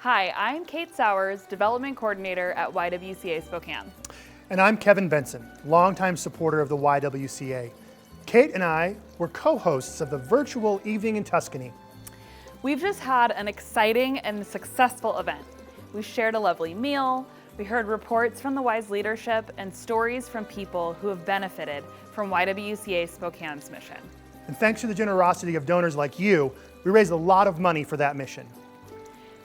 Hi, I'm Kate Sowers, Development Coordinator at YWCA Spokane. And I'm Kevin Benson, longtime supporter of the YWCA. Kate and I were co-hosts of the virtual Evening in Tuscany. We've just had an exciting and successful event. We shared a lovely meal, we heard reports from the WISE leadership, and stories from people who have benefited from YWCA Spokane's mission. And thanks to the generosity of donors like you, we raised a lot of money for that mission.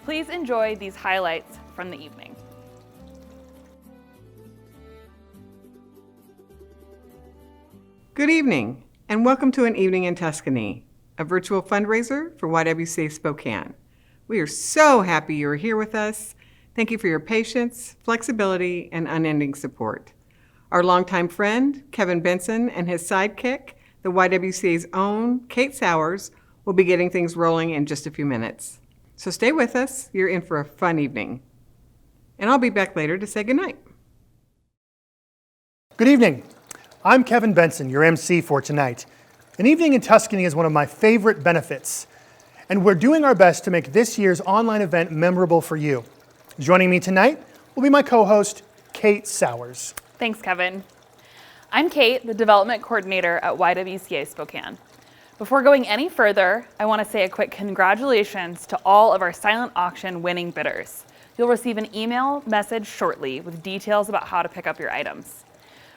Please enjoy these highlights from the evening. Good evening, and welcome to An Evening in Tuscany, a virtual fundraiser for YWCA Spokane. We are so happy you are here with us. Thank you for your patience, flexibility, and unending support. Our longtime friend, Kevin Benson, and his sidekick, the YWCA's own Kate Sowers, will be getting things rolling in just a few minutes. So stay with us, you're in for a fun evening. And I'll be back later to say goodnight. Good evening. I'm Kevin Benson, your MC for tonight. An Evening in Tuscany is one of my favorite benefits, and we're doing our best to make this year's online event memorable for you. Joining me tonight will be my co-host, Kate Sowers. Thanks, Kevin. I'm Kate, the Development Coordinator at YWCA Spokane. Before going any further, I want to say a quick congratulations to all of our silent auction winning bidders. You'll receive an email message shortly with details about how to pick up your items.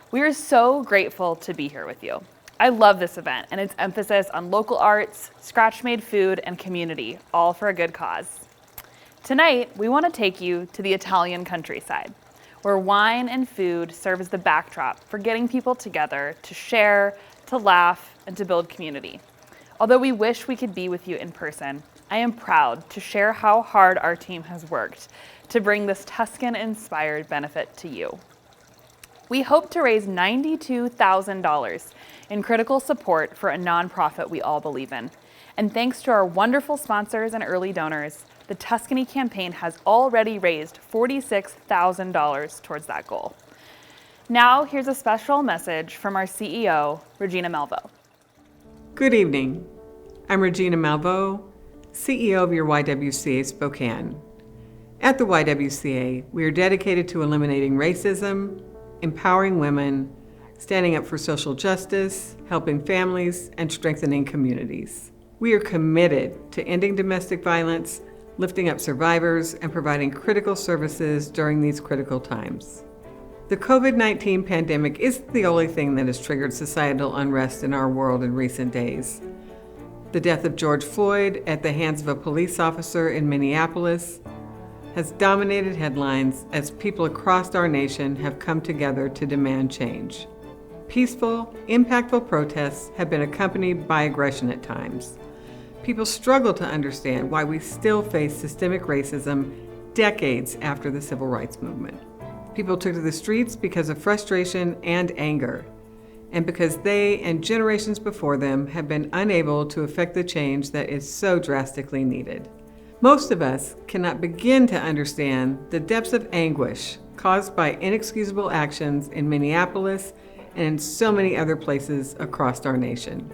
We are so grateful to be here with you. I love this event and its emphasis on local arts, scratch-made food, and community, all for a good cause. Tonight, we want to take you to the Italian countryside, where wine and food serve as the backdrop for getting people together to share, to laugh, and to build community. Although we wish we could be with you in person, I am proud to share how hard our team has worked to bring this Tuscan-inspired benefit to you. We hope to raise $92,000 in critical support for a nonprofit we all believe in. And thanks to our wonderful sponsors and early donors, the Tuscany campaign has already raised $46,000 towards that goal. Now, here's a special message from our CEO, Regina Malveaux. Good evening. I'm Regina Malveaux, CEO of your YWCA Spokane. At the YWCA, we are dedicated to eliminating racism, empowering women, standing up for social justice, helping families, and strengthening communities. We are committed to ending domestic violence, lifting up survivors, and providing critical services during these critical times. The COVID-19 pandemic isn't the only thing that has triggered societal unrest in our world in recent days. The death of George Floyd at the hands of a police officer in Minneapolis has dominated headlines as people across our nation have come together to demand change. Peaceful, impactful protests have been accompanied by aggression at times. People struggle to understand why we still face systemic racism decades after the Civil Rights Movement. People took to the streets because of frustration and anger, and because they and generations before them have been unable to effect the change that is so drastically needed. Most of us cannot begin to understand the depths of anguish caused by inexcusable actions in Minneapolis and in so many other places across our nation.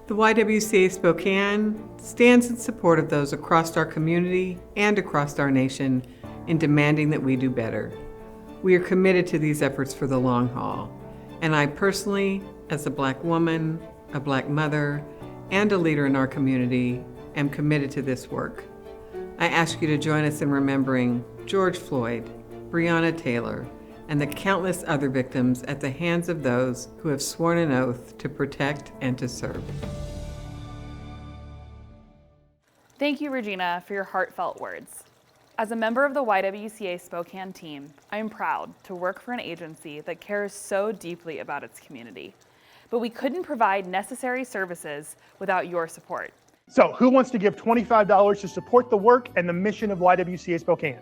The YWCA Spokane stands in support of those across our community and across our nation in demanding that we do better. We are committed to these efforts for the long haul, and I personally, as a Black woman, a Black mother, and a leader in our community, am committed to this work. I ask you to join us in remembering George Floyd, Breonna Taylor, and the countless other victims at the hands of those who have sworn an oath to protect and to serve. Thank you, Regina, for your heartfelt words. As a member of the YWCA Spokane team, I am proud to work for an agency that cares so deeply about its community. But we couldn't provide necessary services without your support. So, who wants to give $25 to support the work and the mission of YWCA Spokane?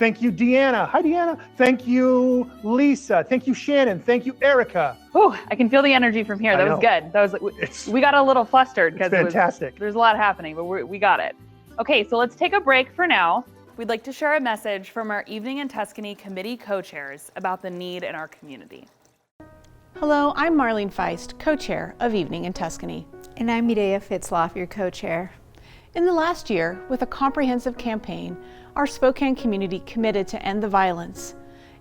Thank you, Deanna. Hi, Deanna. Thank you, Lisa. Thank you, Shannon. Thank you, Erica. Oh, I can feel the energy from here. That was good. That was. We got a little flustered because fantastic. There's a lot happening, but we got it. Okay, so let's take a break for now. We'd like to share a message from our Evening in Tuscany committee co-chairs about the need in our community. Hello, I'm Marlene Feist, co-chair of Evening in Tuscany. And I'm Mireya Fitzloff, your co-chair. In the last year, with a comprehensive campaign, our Spokane community committed to end the violence.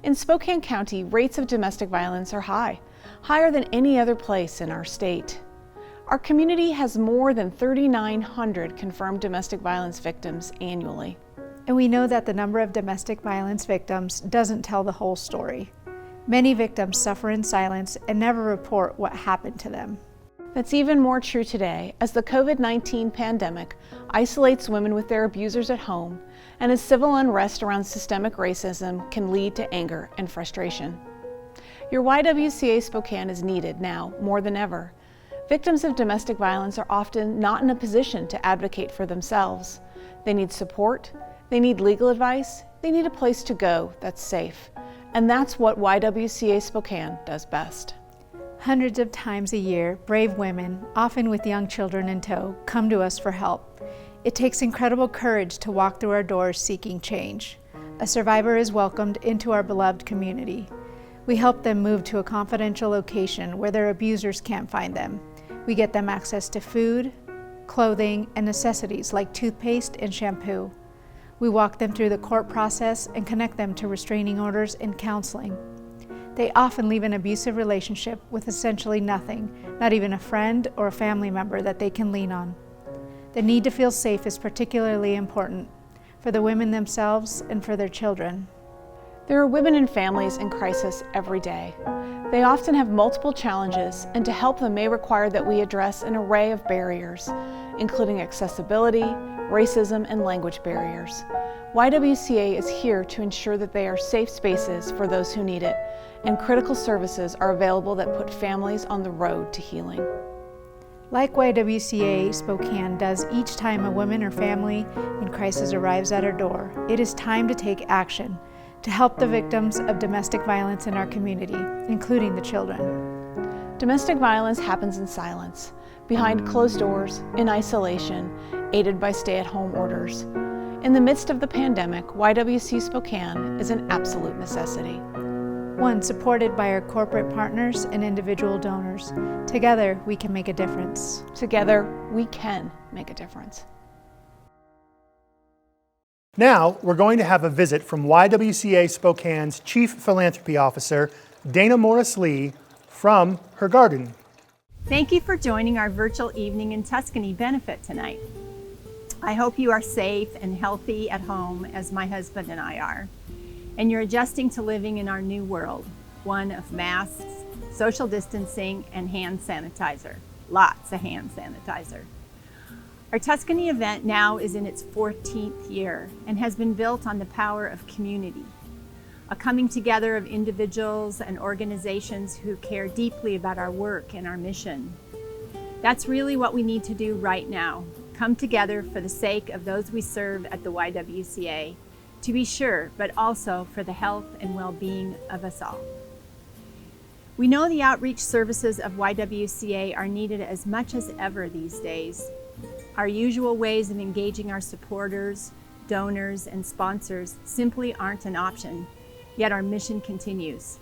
In Spokane County, rates of domestic violence are high, higher than any other place in our state. Our community has more than 3,900 confirmed domestic violence victims annually. And we know that the number of domestic violence victims doesn't tell the whole story. Many victims suffer in silence and never report what happened to them. That's even more true today as the COVID-19 pandemic isolates women with their abusers at home, and as civil unrest around systemic racism can lead to anger and frustration. Your YWCA Spokane is needed now more than ever. Victims of domestic violence are often not in a position to advocate for themselves. They need support, they need legal advice, they need a place to go that's safe. And that's what YWCA Spokane does best. Hundreds of times a year, brave women, often with young children in tow, come to us for help. It takes incredible courage to walk through our doors seeking change. A survivor is welcomed into our beloved community. We help them move to a confidential location where their abusers can't find them. We get them access to food, clothing, and necessities like toothpaste and shampoo. We walk them through the court process and connect them to restraining orders and counseling. They often leave an abusive relationship with essentially nothing, not even a friend or a family member that they can lean on. The need to feel safe is particularly important for the women themselves and for their children. There are women and families in crisis every day. They often have multiple challenges, and to help them may require that we address an array of barriers, including accessibility, racism, and language barriers. YWCA is here to ensure that they are safe spaces for those who need it, and critical services are available that put families on the road to healing. Like YWCA Spokane does each time a woman or family in crisis arrives at our door, it is time to take action to help the victims of domestic violence in our community, including the children. Domestic violence happens in silence, behind closed doors, in isolation, aided by stay-at-home orders. In the midst of the pandemic, YWCA Spokane is an absolute necessity. One supported by our corporate partners and individual donors. Together, we can make a difference. Together, we can make a difference. Now, we're going to have a visit from YWCA Spokane's Chief Philanthropy Officer, Dana Morris-Lee, from her garden. Thank you for joining our virtual Evening in Tuscany benefit tonight. I hope you are safe and healthy at home as my husband and I are, and you're adjusting to living in our new world, one of masks, social distancing, and hand sanitizer. Lots of hand sanitizer. Our Tuscany event now is in its 14th year and has been built on the power of community, a coming together of individuals and organizations who care deeply about our work and our mission. That's really what we need to do right now, come together for the sake of those we serve at the YWCA, to be sure, but also for the health and well-being of us all. We know the outreach services of YWCA are needed as much as ever these days. Our usual ways of engaging our supporters, donors, and sponsors simply aren't an option, yet our mission continues.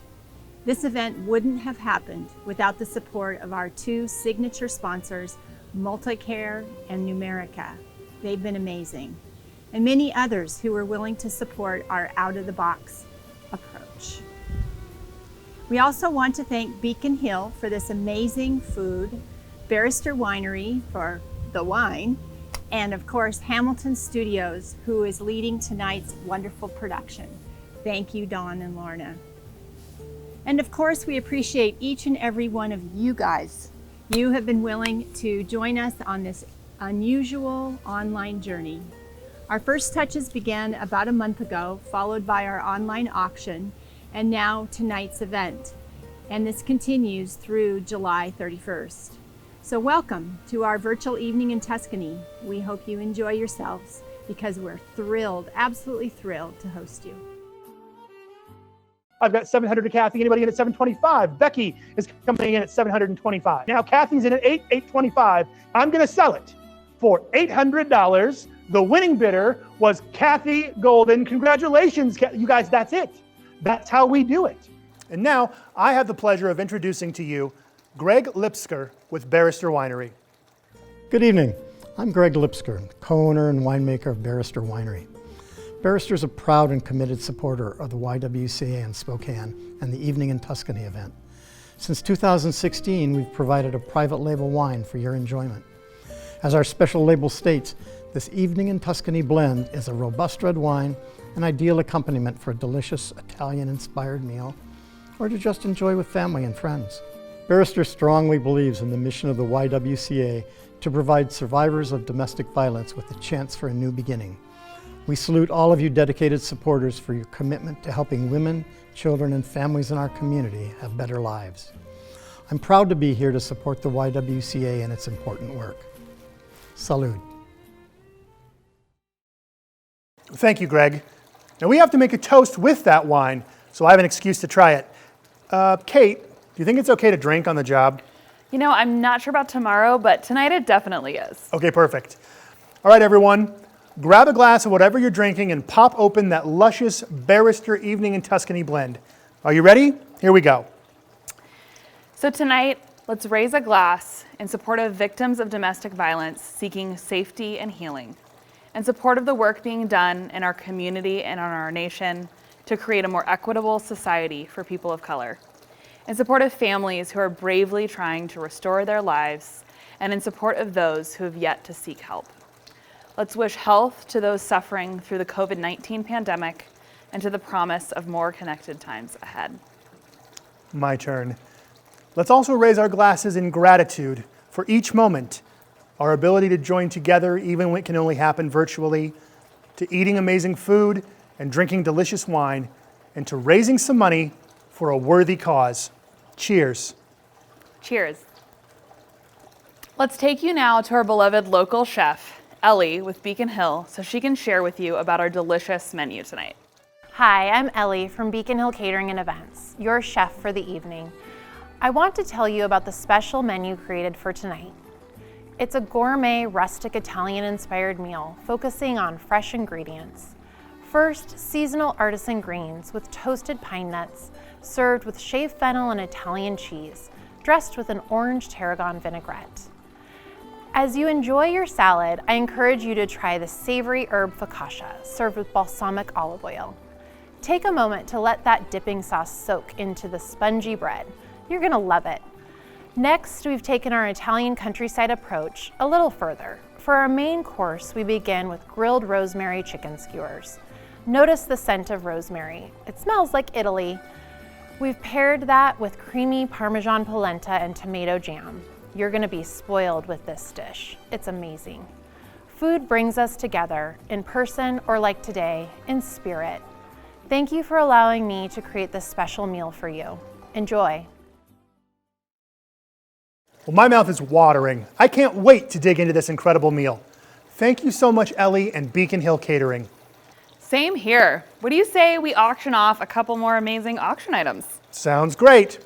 This event wouldn't have happened without the support of our two signature sponsors, MultiCare and Numerica. They've been amazing. And many others who were willing to support our out-of-the-box approach. We also want to thank Beacon Hill for this amazing food, Barrister Winery for the wine, and of course Hamilton Studios, who is leading tonight's wonderful production. Thank you, Dawn and Lorna. And of course we appreciate each and every one of you guys. You have been willing to join us on this unusual online journey. Our first touches began about a month ago, followed by our online auction, and now tonight's event. And this continues through July 31st. So welcome to our virtual evening in Tuscany. We hope you enjoy yourselves because we're thrilled, absolutely thrilled to host you. I've got 700 to Kathy. Anybody in at 725? Becky is coming in at 725. Now Kathy's in at 825. I'm going to sell it for $800. The winning bidder was Kathy Golden. Congratulations, you guys. That's it. That's how we do it. And now I have the pleasure of introducing to you Greg Lipsker with Barrister Winery. Good evening. I'm Greg Lipsker, co-owner and winemaker of Barrister Winery. Barrister is a proud and committed supporter of the YWCA in Spokane and the Evening in Tuscany event. Since 2016, we've provided a private label wine for your enjoyment. As our special label states, this Evening in Tuscany blend is a robust red wine, an ideal accompaniment for a delicious Italian-inspired meal, or to just enjoy with family and friends. Barrister strongly believes in the mission of the YWCA to provide survivors of domestic violence with a chance for a new beginning. We salute all of you dedicated supporters for your commitment to helping women, children, and families in our community have better lives. I'm proud to be here to support the YWCA in its important work. Salud. Thank you, Greg. Now we have to make a toast with that wine, so I have an excuse to try it. Kate, do you think it's okay to drink on the job? You know, I'm not sure about tomorrow, but tonight it definitely is. Okay, perfect. All right, everyone. Grab a glass of whatever you're drinking and pop open that luscious Barrister Evening in Tuscany blend. Are you ready? Here we go. So tonight, let's raise a glass in support of victims of domestic violence seeking safety and healing, in support of the work being done in our community and in our nation to create a more equitable society for people of color, in support of families who are bravely trying to restore their lives, and in support of those who have yet to seek help. Let's wish health to those suffering through the COVID-19 pandemic and to the promise of more connected times ahead. My turn. Let's also raise our glasses in gratitude for each moment, our ability to join together even when it can only happen virtually, to eating amazing food and drinking delicious wine, and to raising some money for a worthy cause. Cheers. Cheers. Let's take you now to our beloved local chef, Ellie with Beacon Hill, so she can share with you about our delicious menu tonight. Hi, I'm Ellie from Beacon Hill Catering and Events, your chef for the evening. I want to tell you about the special menu created for tonight. It's a gourmet, rustic Italian-inspired meal focusing on fresh ingredients. First, seasonal artisan greens with toasted pine nuts, served with shaved fennel and Italian cheese, dressed with an orange tarragon vinaigrette. As you enjoy your salad, I encourage you to try the savory herb focaccia, served with balsamic olive oil. Take a moment to let that dipping sauce soak into the spongy bread. You're gonna love it. Next, we've taken our Italian countryside approach a little further. For our main course, we begin with grilled rosemary chicken skewers. Notice the scent of rosemary. It smells like Italy. We've paired that with creamy Parmesan polenta and tomato jam. You're gonna be spoiled with this dish. It's amazing. Food brings us together, in person or like today, in spirit. Thank you for allowing me to create this special meal for you. Enjoy. Well, my mouth is watering. I can't wait to dig into this incredible meal. Thank you so much, Ellie and Beacon Hill Catering. Same here. What do you say we auction off a couple more amazing auction items? Sounds great.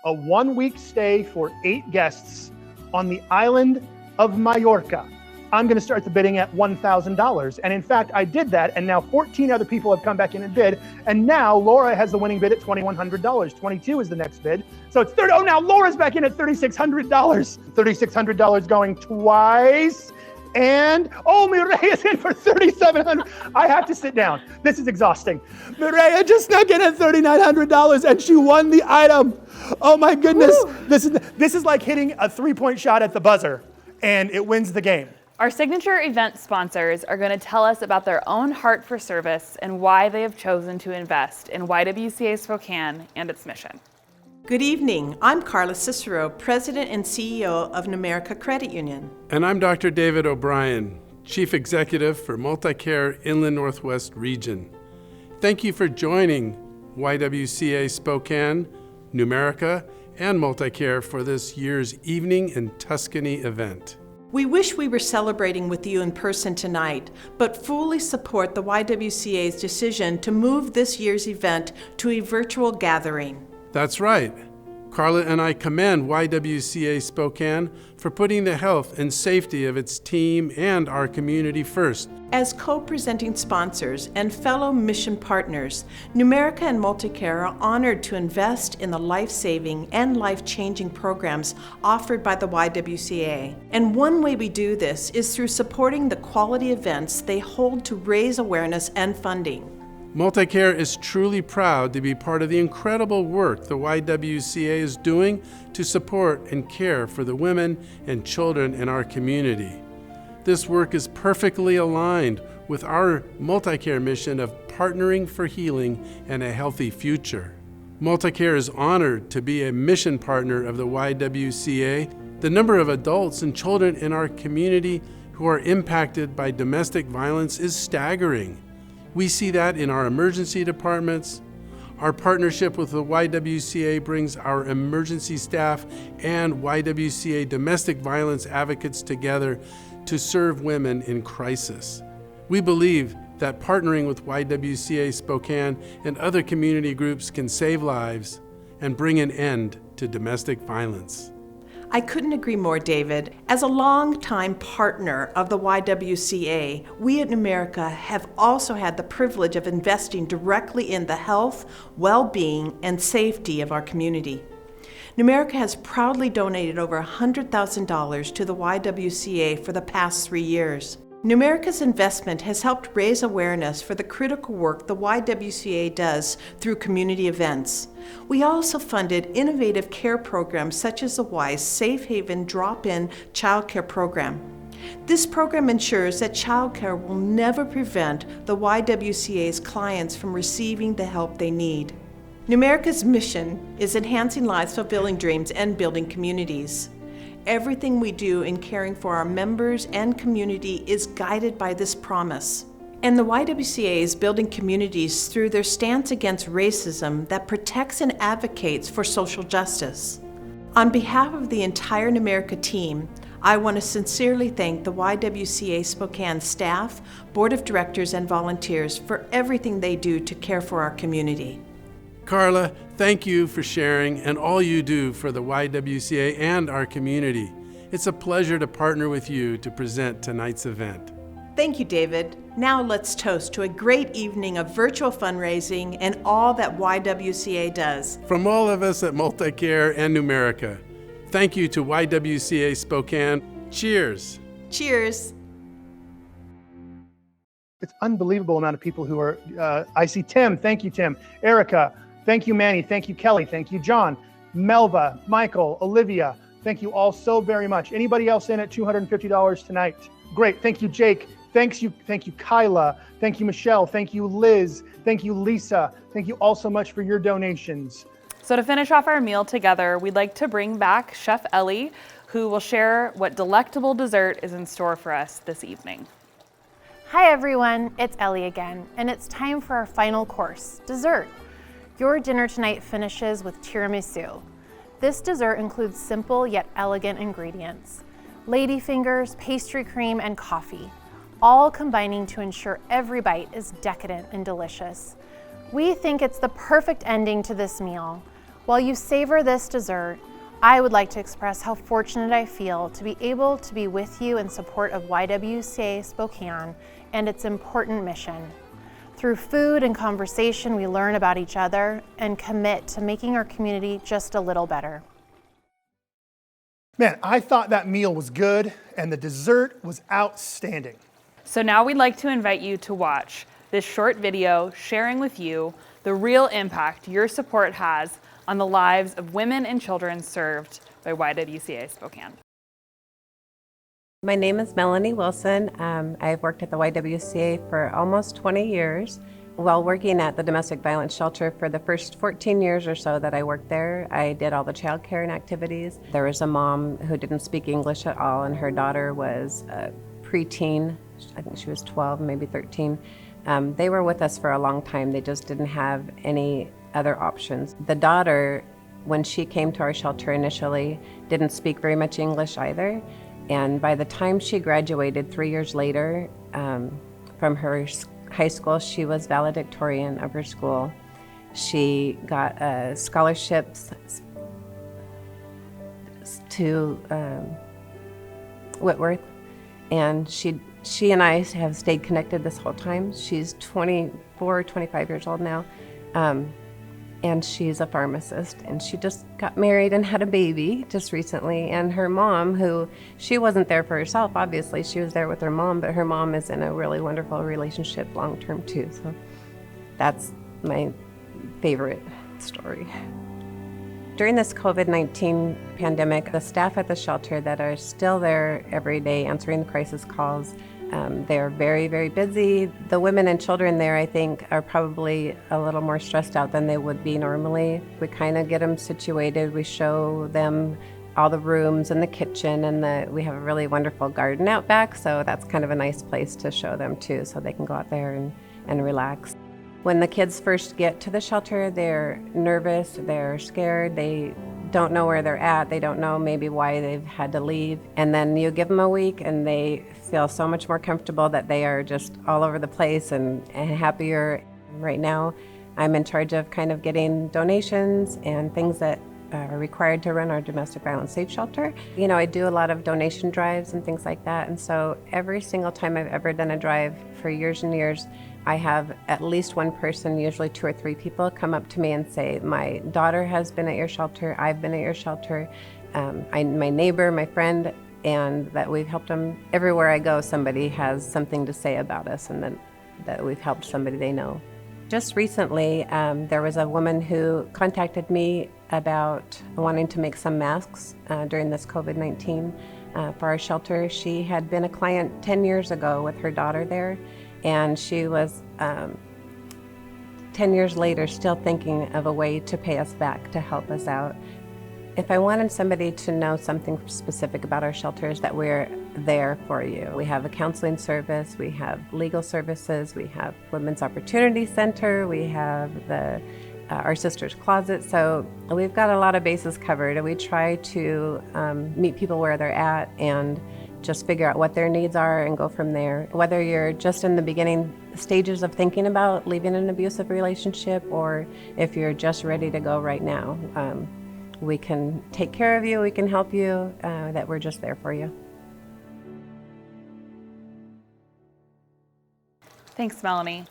A 1-week stay for 8 guests on the island of Mallorca. I'm going to start the bidding at $1,000. And in fact, I did that, and now 14 other people have come back in and bid. And now Laura has the winning bid at $2,100. 22 is the next bid. So it's 30. Oh, now Laura's back in at $3,600. $3,600 going twice. And, oh, Mireya's in for $3,700. I have to sit down. This is exhausting. Mireya just snuck in at $3,900 and she won the item. Oh my goodness. This is like hitting a 3-point shot at the buzzer and it wins the game. Our signature event sponsors are going to tell us about their own heart for service and why they have chosen to invest in YWCA Spokane and its mission. Good evening. I'm Carla, Cicero, President and CEO of Numerica Credit Union. And I'm Dr. David O'Brien, Chief Executive for Multicare Inland Northwest Region. Thank you for joining YWCA Spokane, Numerica, and Multicare for this year's Evening in Tuscany event. We wish we were celebrating with you in person tonight, but fully support the YWCA's decision to move this year's event to a virtual gathering. That's right. Carla and I commend YWCA Spokane for putting the health and safety of its team and our community first. As co-presenting sponsors and fellow mission partners, Numerica and Multicare are honored to invest in the life-saving and life-changing programs offered by the YWCA. And one way we do this is through supporting the quality events they hold to raise awareness and funding. Multicare is truly proud to be part of the incredible work the YWCA is doing to support and care for the women and children in our community. This work is perfectly aligned with our Multicare mission of partnering for healing and a healthy future. Multicare is honored to be a mission partner of the YWCA. The number of adults and children in our community who are impacted by domestic violence is staggering. We see that in our emergency departments. Our partnership with the YWCA brings our emergency staff and YWCA domestic violence advocates together to serve women in crisis. We believe that partnering with YWCA Spokane and other community groups can save lives and bring an end to domestic violence. I couldn't agree more, David. As a longtime partner of the YWCA, we at Numerica have also had the privilege of investing directly in the health, well-being, and safety of our community. Numerica has proudly donated over $100,000 to the YWCA for the past 3 years. Numerica's investment has helped raise awareness for the critical work the YWCA does through community events. We also funded innovative care programs such as the Y's Safe Haven Drop-In Child Care Program. This program ensures that child care will never prevent the YWCA's clients from receiving the help they need. Numerica's mission is enhancing lives, fulfilling dreams, and building communities. Everything we do in caring for our members and community is guided by this promise. And the YWCA is building communities through their stance against racism that protects and advocates for social justice. On behalf of the entire Numerica team, I want to sincerely thank the YWCA Spokane staff, board of directors, and volunteers for everything they do to care for our community. Carla, thank you for sharing and all you do for the YWCA and our community. It's a pleasure to partner with you to present tonight's event. Thank you, David. Now let's toast to a great evening of virtual fundraising and all that YWCA does. From all of us at Multicare and Numerica, thank you to YWCA Spokane. Cheers. Cheers. It's unbelievable amount of people who are, I see Tim, thank you, Tim. Erica, thank you, Manny, thank you, Kelly, thank you, John, Melva, Michael, Olivia, thank you all so very much. Anybody else in at $250 tonight? Great, thank you, Jake. Thank you, Carla. Thank you, Michelle. Thank you, Liz. Thank you, Lisa. Thank you all so much for your donations. So to finish off our meal together, we'd like to bring back Chef Ellie, who will share what delectable dessert is in store for us this evening. Hi everyone, it's Ellie again, and it's time for our final course, dessert. Your dinner tonight finishes with tiramisu. This dessert includes simple yet elegant ingredients: ladyfingers, pastry cream, and coffee, all combining to ensure every bite is decadent and delicious. We think it's the perfect ending to this meal. While you savor this dessert, I would like to express how fortunate I feel to be able to be with you in support of YWCA Spokane and its important mission. Through food and conversation, we learn about each other and commit to making our community just a little better. Man, I thought that meal was good and the dessert was outstanding. So now we'd like to invite you to watch this short video sharing with you the real impact your support has on the lives of women and children served by YWCA Spokane. My name is Melanie Wilson. I've worked at the YWCA for almost 20 years. While working at the domestic violence shelter for the first 14 years or so that I worked there, I did all the child care and activities. There was a mom who didn't speak English at all, and her daughter was a preteen. I think she was 12, maybe 13. They were with us for a long time. They just didn't have any other options. The daughter, when she came to our shelter initially, didn't speak very much English either. And by the time she graduated 3 years later from her high school, she was valedictorian of her school. She got scholarships to Whitworth, and she and I have stayed connected this whole time. She's 24, 25 years old now, and she's a pharmacist, and she just got married and had a baby just recently. And her mom, who she wasn't there for herself, obviously, she was there with her mom, but her mom is in a really wonderful relationship long-term too. So that's my favorite story. During this COVID-19 pandemic, the staff at the shelter that are still there every day answering the crisis calls, they're very, very busy. The women and children there, I think, are probably a little more stressed out than they would be normally. We kind of get them situated. We show them all the rooms and the kitchen, and we have a really wonderful garden out back, so that's kind of a nice place to show them too, so they can go out there and relax. When the kids first get to the shelter, they're nervous, they're scared, they don't know where they're at, they don't know maybe why they've had to leave. And then you give them a week and they feel so much more comfortable that they are just all over the place and happier. Right now, I'm in charge of kind of getting donations and things that are required to run our domestic violence safe shelter. You know, I do a lot of donation drives and things like that, and so every single time I've ever done a drive for years and years, I have at least one person, usually 2 or 3 people, come up to me and say, my daughter has been at your shelter, I've been at your shelter, my neighbor, my friend, and that we've helped them. Everywhere I go, somebody has something to say about us and that we've helped somebody they know. Just recently, there was a woman who contacted me about wanting to make some masks during this COVID-19 for our shelter. She had been a client 10 years ago with her daughter there, and she was 10 years later still thinking of a way to pay us back to help us out. If I wanted somebody to know something specific about our shelters, that we're there for you. We have a counseling service, we have legal services, we have Women's Opportunity Center, we have our Sister's Closet, so we've got a lot of bases covered, and we try to meet people where they're at and just figure out what their needs are and go from there. Whether you're just in the beginning stages of thinking about leaving an abusive relationship, or if you're just ready to go right now, we can take care of you, we can help you, that we're just there for you. Thanks, Melanie.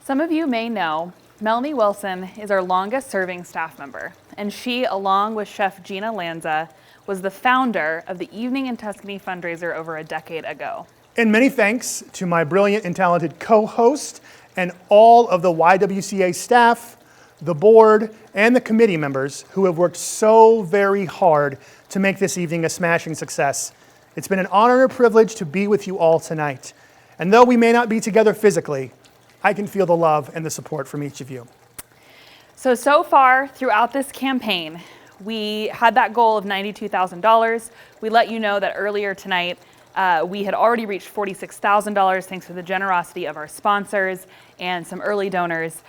Some of you may know Melanie Wilson is our longest serving staff member, and she, along with Chef Gina Lanza, was the founder of the Evening in Tuscany fundraiser over a decade ago. And many thanks to my brilliant and talented co-host and all of the YWCA staff, the board, and the committee members who have worked so very hard to make this evening a smashing success. It's been an honor and a privilege to be with you all tonight. And though we may not be together physically, I can feel the love and the support from each of you. So far throughout this campaign, we had that goal of $92,000. We let you know that earlier tonight, we had already reached $46,000 thanks to the generosity of our sponsors and some early donors.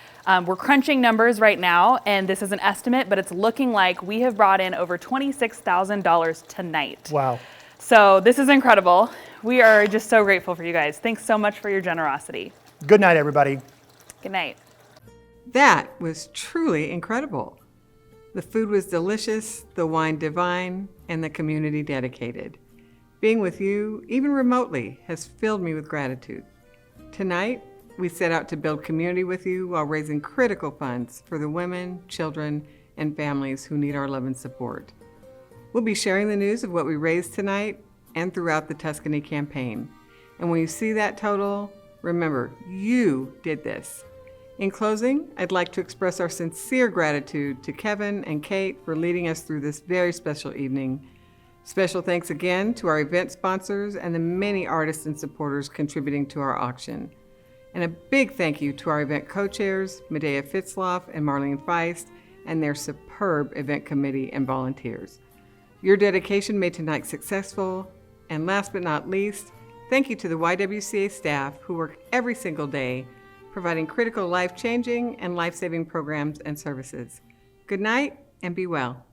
We're crunching numbers right now, and this is an estimate, but it's looking like we have brought in over $26,000 tonight. Wow. So this is incredible. We are just so grateful for you guys. Thanks so much for your generosity. Good night, everybody. Good night. That was truly incredible. The food was delicious, the wine divine, and the community dedicated. Being with you, even remotely, has filled me with gratitude. Tonight, we set out to build community with you while raising critical funds for the women, children, and families who need our love and support. We'll be sharing the news of what we raised tonight and throughout the Tuscany campaign. And when you see that total, remember, you did this. In closing, I'd like to express our sincere gratitude to Kevin and Kate for leading us through this very special evening. Special thanks again to our event sponsors and the many artists and supporters contributing to our auction. And a big thank you to our event co-chairs, Medea Fitzloff and Marlene Feist, and their superb event committee and volunteers. Your dedication made tonight successful. And last but not least, thank you to the YWCA staff who work every single day providing critical life-changing and life-saving programs and services. Good night and be well.